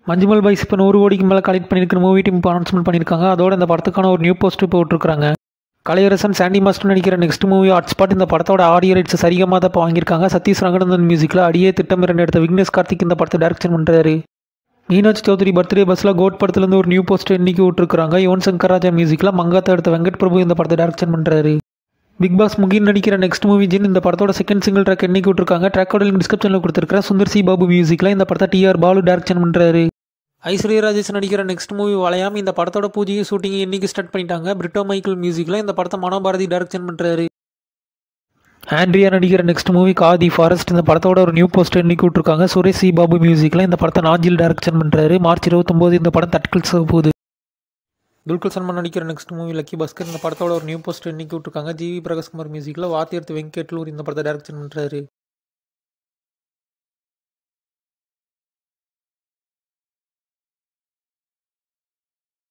Manjummel boys இப்போ 100 கோடிக்கு மேலே கலெக்ட் பண்ணியிருக்கிற மூவி டீம் இப்போ அனௌன்ஸ்மெண்ட் பண்ணியிருக்காங்க. அதோட இந்த படத்துக்கான ஒரு நியூ போஸ்ட் போட்டுருக்காங்க. கலையரசன் சாண்டி மாஸ்டர் நடிக்கிற நெக்ஸ்ட் மூவி ஹாட்ஸ்பாட். இந்த படத்தோட ஆடியோ ரைட்ஸ் சரிகமாக தான் இப்போ வாங்கியிருக்காங்க. சதீஷ் ரங்கநாதன் மியூசிக்கில் அடியே திட்டம் 2 எடுத்த விக்னேஷ் கார்த்திக் இந்த படத்தை டைரக்ஷன் பண்ணுறாரு. மீனாட்சி சௌத்ரி பர்த்டே பஸ்ஸில் கோட் படத்துலேருந்து ஒரு நியூ போஸ்டர் இன்னைக்கு விட்டுருக்காங்க. யுவன் சங்கர் ராஜா மியூசிக்கில் மங்காத்த எடுத்த வெங்கட் பிரபு இந்த படத்தை டைரக்ஷன் பண்ணுறாரு. பிக் பாஸ் முகின் நடிக்கிற நெக்ஸ்ட் மூவி ஜின். இந்த படத்தோட செகண்ட் சிங்கிள் ட்ராக் இன்னைக்கு விட்டுருக்காங்க. ட்ராக்கோட லிங்க் டிஸ்கிரிப்ஷனில் கொடுத்துருக்கிற சுந்தர் சி பாபு மியூசிக்கில் இந்த படத்தை டிஆர் பாலு டைரக்ஷன் பண்ணுறாரு. ஐஸ்வர்யா ராஜேஷ் நடிக்கிற நெக்ஸ்ட் மூவி வளையாம். இந்த படத்தோட பூஜையும் ஷூட்டிங் இன்னைக்கு ஸ்டார்ட் பண்ணிட்டாங்க. பிரிட்டோ மைக்கேல் மியூசிக்கில் இந்த படத்தை மனோபாரதி டைரக்ஷன் பண்ணுறாரு. ஆண்ட்ரியா நடிக்கிற நெக்ஸ்ட் மூவி காதி ஃபாரஸ்ட். இந்த படத்தோட ஒரு நியூ போஸ்டர் இன்னைக்கு விட்டுருக்காங்க. சுரேஷ் சி பாபு மியூசிக்கில் இந்த படத்தை நாஜில் டைரக்ஷன் பண்ணுறாரு. மார்ச் 29 இந்த படம் தட்கல்ஸ் போகுது. துல்கர் சல்மான் நடிக்கிற நெக்ஸ்ட் மூவி லக்கி பாஸ்கர். இந்த படத்தோட ஒரு நியூ போஸ்டர் இன்னைக்கு விட்டுருக்காங்க. ஜிவி பிரகாஷ்குமார் மியூசிக்கில் வாத்தியர்த்து வெங்கட்லூர் இந்த படத்தை டைரக்ஷன் பண்ணுறாரு.